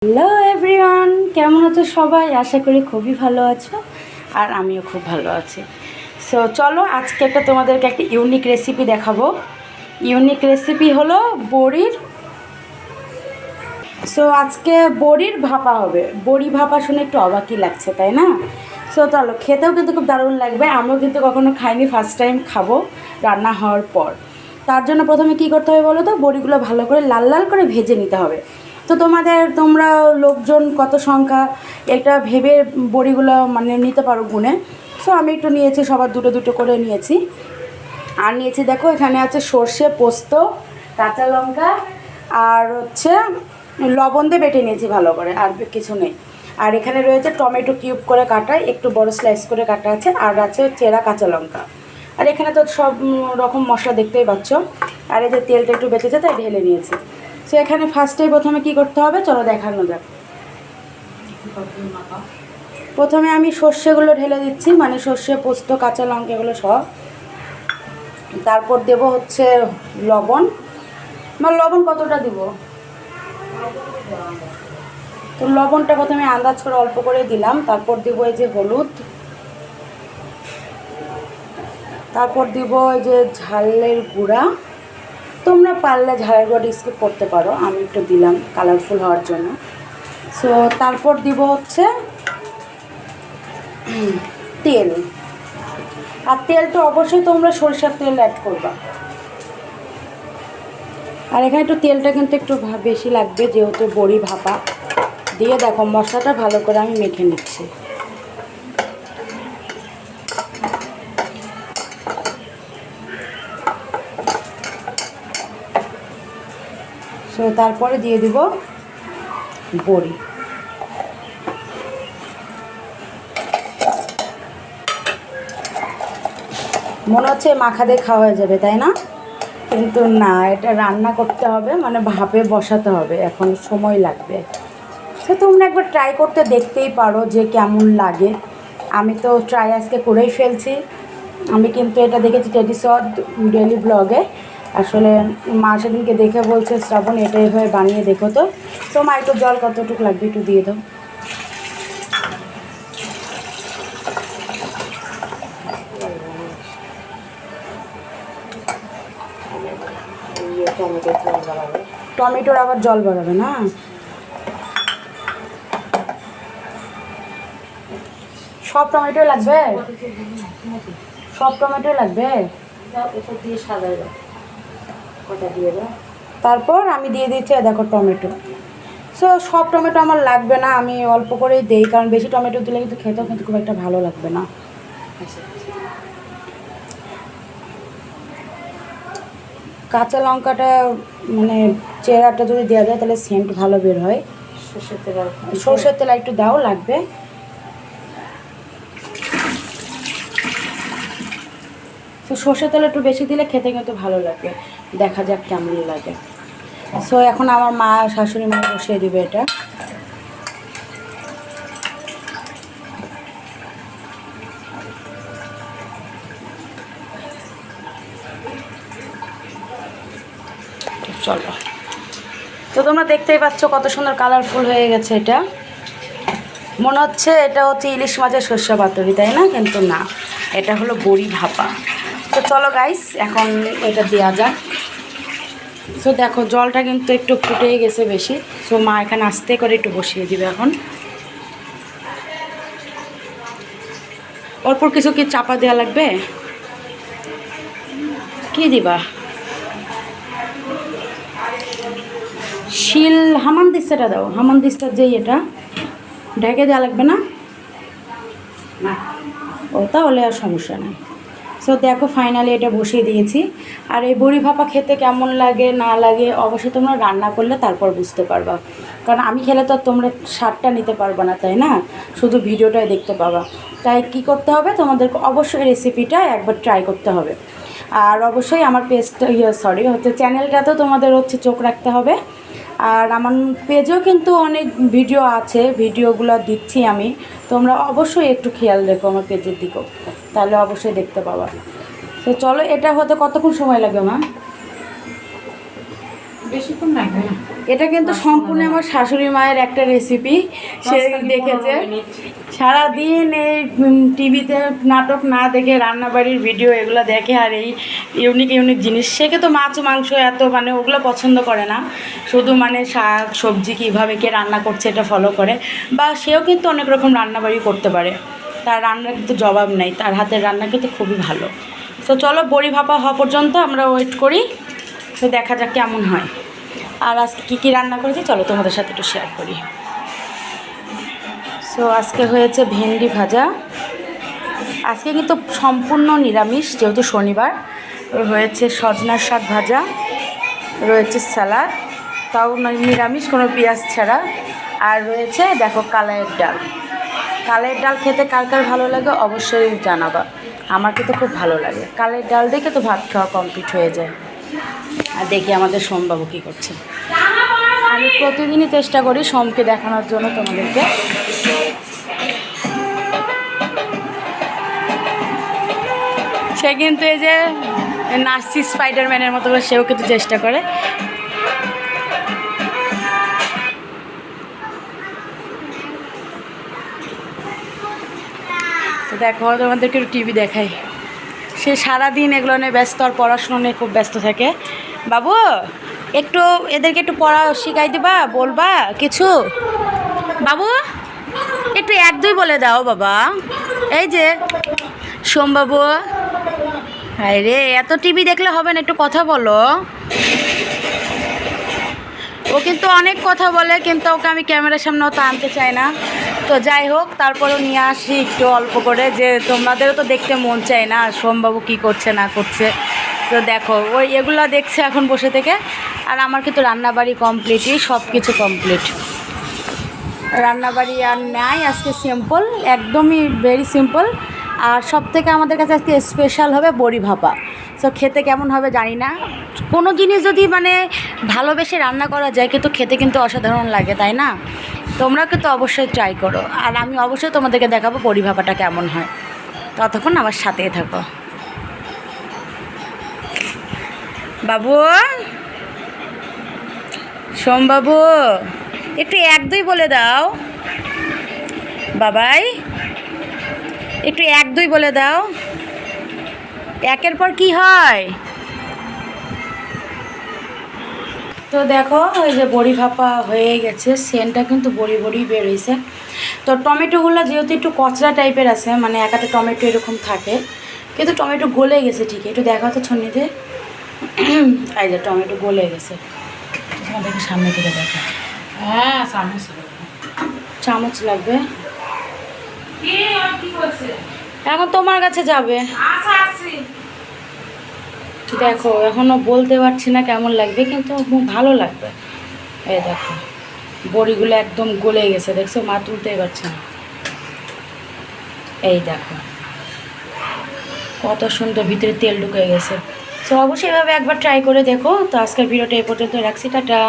Hello everyone, কেমন আছো সবাই? আশা করি খুবই ভালো আছো আর আমিও খুব ভালো আছি। সো চলো আজকে তোমাদেরকে একটা ইউনিক রেসিপি দেখাবো। ইউনিক রেসিপি হলো বড়ির। সো আজকে বড়ির ভাপা হবে। বড়ি ভাপা শুনে একটু অবাকই লাগছে, তাই না? সো চলো, খেতেও কিন্তু খুব দারুণ লাগবে। আমিও কিন্তু কখনো খাইনি, ফার্স্ট টাইম খাবো রান্না হওয়ার পর। তার জন্য প্রথমে কি করতে হবে বলো তো? বড়িগুলো ভালো করে লাল লাল করে ভেজে নিতে হবে। তো তোমরা লোকজন কত সংখ্যা এটা ভেবে বড়িগুলো নিতে পারো গুনে। সো আমি একটু নিয়েছি, সবার দুটো দুটো করে নিয়েছি। আর নিয়েছি দেখো, এখানে আছে সর্ষে, পোস্ত, কাঁচা লঙ্কা আর লবণ দিয়ে বেটে নিয়েছি ভালো করে, আর কিছু নেই। আর এখানে রয়েছে টমেটো কিউব করে কাটা, একটু বড় স্লাইস করে কাটা আছে, আর আছে চেরা কাঁচা লঙ্কা। আর এখানে তো সব রকম মশলা দেখতেই পাচ্ছ। আর এই যে তেলটা একটু বেঁচেছে তাই ঢেলে নিয়েছি। সো এখানে প্রথমে কি করতে হবে চলো দেখানো যাক। প্রথমে আমি সর্ষেগুলো ঢেলে দিচ্ছি, সর্ষে, পোস্ত, কাঁচা লঙ্কা এগুলো সব। তারপর দেব লবণ। লবণ কতটা দিব? তো লবণটা প্রথমে আন্দাজ করে অল্প করে দিলাম। তারপর দিব এই যে হলুদ। তারপর দিব এই যে ঝালের গুঁড়া। তোমরা পারলে ঝালের গুঁড়া স্কিপ করতে পারো, আমি একটু দিলাম কালারফুল হওয়ার জন্য। সো তারপর দিব তেল। আর তেলটা অবশ্যই তোমরা সরিষার তেল অ্যাড করবা। আর এখানে একটু তেলটা কিন্তু একটু বেশি লাগবে, যেহেতু বড়ি ভাপা। দিয়ে দেখো মশলাটা ভালো করে আমি মেখে নিচ্ছি। সো তারপরে দিয়ে দিব বড়ি। মনে হচ্ছে মাখা দিয়ে খাওয়া হয়ে যাবে, তাই না? কিন্তু না, এটা রান্না করতে হবে, ভাপে বসাতে হবে, এখন সময় লাগবে। তো তোমরা একবার ট্রাই করতে দেখতেই পারো যে কেমন লাগে। আমি তো ট্রাই আজকে করেই ফেলছি। আমি কিন্তু এটা দেখেছি টেডিসড ডেলি ব্লগে। আসলে মা সেদিনকে দেখে বলছে, শ্রাবণ এটা এভাবে বানিয়ে দেখো তো। তো মা একটু জল কতটুকু লাগবে একটু দিয়ে দাও। টমেটোর আবার জল বাড়াবে না? সব টমেটো লাগবে? সব টমেটো লাগবে? তারপর আমি দিয়ে দিচ্ছি দেখো টমেটো। সো সব টমেটো আমার লাগবে না, আমি অল্প করেই দিই, কারণ বেশি টমেটো দিলে কিন্তু খেতেও কিন্তু খুব একটা ভালো লাগবে না। কাঁচা লঙ্কাটা চেরাটা যদি দেওয়া যায় তাহলে সেন্ট ভালো বের হয়। সর্ষের তেল একটু দাও, লাগবে। তো সর্ষের তেল একটু বেশি দিলে খেতে কিন্তু ভালো লাগবে। দেখা যাক কেমন লাগে। সো এখন আমার মা, শাশুড়ি মা বসিয়ে দিবে এটা। চলো, তো তোমরা দেখতেই পাচ্ছ কত সুন্দর কালারফুল হয়ে গেছে। এটা মনে হচ্ছে এটা ইলিশ মাছের সর্ষে পাতুরি, তাই না? কিন্তু না, এটা হলো বড়ি ভাপা। তো চলো গাইস, এখন এটা দেওয়া যাক। সো দেখো জলটা কিন্তু একটু ফুটেই গেছে বেশি। সো মা এখানে আস্তে করে একটু বসিয়ে দিবে এখন। অল্প কিছু কি চাপা দেওয়া লাগবে? কি দিবা? শিল হামান দিস্তাটা দাও, হামান দিস্তার যেই এটা ঢেকে দেওয়া লাগবে না? ও তাহলে আর সমস্যা নেই। সো দেখো ফাইনালি এটা বসিয়ে দিয়েছি। আর এই বড়ি ভাপা খেতে কেমন লাগে না লাগে অবশ্যই তোমরা রান্না করলে তারপর বুঝতে পারবা, কারণ আমি খেলে তো তোমরা স্বাদটা নিতে পারবা না, তাই না? শুধু ভিডিওটাই দেখতে পাবা। তাই কি করতে হবে, তোমাদেরকে অবশ্যই রেসিপিটা একবার ট্রাই করতে হবে। আর অবশ্যই আমার পেজটা চ্যানেলটাতেও তোমাদের চোখ রাখতে হবে। আর আমার পেজেও কিন্তু অনেক ভিডিও আছে, ভিডিওগুলো দিচ্ছি আমি। তোমরা অবশ্যই একটু খেয়াল রেখো আমার পেজের দিকেও, তাহলে অবশ্যই দেখতে পাবা। তো চলো, এটা হতে কতক্ষণ সময় লাগবে মা? বেশিক্ষণ লাগবে না। এটা কিন্তু সম্পূর্ণ আমার শাশুড়ি মায়ের একটা রেসিপি, সে দেখেছে সারাদিন এই টিভিতে নাটক না দেখে রান্নাবাড়ির ভিডিও এগুলো দেখে, আর এই ইউনিক ইউনিক জিনিস শেখে। তো মাছ মাংস এত মানে ওগুলো পছন্দ করে না, শুধু মানে শাক সবজি কীভাবে কে রান্না করছে এটা ফলো করে। বা সেও কিন্তু অনেক রকম রান্নাবাড়ি করতে পারে, তার রান্নার কিন্তু জবাব নেই, তার হাতের রান্না কিন্তু খুবই ভালো। তো চলো বড়ি ভাপা হওয়া পর্যন্ত আমরা ওয়েট করি, তো দেখা যাক কেমন হয়। আর আজকে কী কী রান্না করেছি চলো তোমাদের সাথে একটু শেয়ার করি। সো আজকে হয়েছে ভেন্ডি ভাজা, আজকে কিন্তু সম্পূর্ণ নিরামিষ যেহেতু শনিবার। হয়েছে সজনার শাক ভাজা, রয়েছে স্যালাড, তাও নিরামিষ, কোনো পেঁয়াজ ছাড়া। আর রয়েছে দেখো কালাইয়ের ডাল। কালের ডাল খেতে কার কার ভালো লাগে অবশ্যই জানাবা, আমার কিন্তু খুব ভালো লাগে। কালের ডাল দেখে তো ভাত খাওয়া কমপ্লিট হয়ে যায়। আর দেখি আমাদের সোমবাবু কী করছে। আমি প্রতিদিনই চেষ্টা করি সোমকে দেখানোর জন্য তোমাদেরকে। সে কিন্তু এই যে নাচছি স্পাইডারম্যানের মতো করে, সেও কিন্তু চেষ্টা করে। তো দেখো তোমাদেরকে একটু টিভি দেখাই। সে সারাদিন এগুলো নিয়ে ব্যস্ত, আর পড়াশুনো নিয়ে খুব ব্যস্ত থাকে। বাবু একটু এদেরকে একটু পড়া শিখাই দিবা, বলবা কিছু? বাবু একটু 1 2 বলে দাও বাবা। এই যে সোমবাবু, হায় রে, এত টিভি দেখলে হবে না, একটু কথা বলো। ও কিন্তু অনেক কথা বলে, কিন্তু ওকে আমি ক্যামেরার সামনে অত আনতে চাই না। তো যাই হোক, তারপরেও নিয়ে আসি একটু অল্প করে, যে তোমাদেরও তো দেখতে মন চায় না সোমবাবু কী করছে না করছে। তো দেখো ওই এগুলো দেখছে এখন বসে থেকে। আর আমার কিন্তু রান্নাবাড়ি কমপ্লিটই, সব কিছু কমপ্লিট। রান্নাবাড়ি আর নাই আজকে, সিম্পল, একদমই ভেরি সিম্পল। আর সব থেকে আমাদের কাছে আজকে স্পেশাল হবে বড়ি ভাপা। তো খেতে কেমন হবে জানি না, কোনো জিনিস যদি মানে ভালোবেসে রান্না করা যায় কিন্তু খেতে কিন্তু অসাধারণ লাগে, তাই না? তোমরা কিন্তু অবশ্যই ট্রাই করো, আর আমি অবশ্যই তোমাদেরকে দেখাবো বড়ি ভাপাটা কেমন হয়। ততক্ষণ আমার সাথেই থাকো। বাবু, সোমবাবু একটু 1 2 বলে দাও বাবাই, একটু 1 2 বলে দাও। একের পর কি হয়। তো দেখো ওই যে বড়ি ভাপা হয়ে গেছে, সেন্টটা কিন্তু বড়ি বড়ি বের হয়েছে। তো টমেটোগুলো যেহেতু একটু কচরা টাইপের আছে, মানে একটা টমেটো এরকম থাকে, কিন্তু টমেটো গলে গেছে ঠিকই। একটু দেখা তো ছন্নিতে, এই যে টমেটো গলে গেছে। তোমাদেরকে সামনে থেকে দেখা। হ্যাঁ, সামনে চামচ লাগবে, এখন তোমার কাছে যাবে। দেখো এখনও বলতে পারছি না কেমন লাগবে, কিন্তু ভালো লাগবে। এই দেখো বড়িগুলো একদম গলে গেছে, দেখছো, মা তুলতেই পারছে না। এই দেখো কত সুন্দর ভিতরে তেল ঢুকে গেছে। তো অবশ্যই এভাবে একবার ট্রাই করে দেখো। তো আজকের ভিডিওটা এই পর্যন্ত রাখছি, টাটা।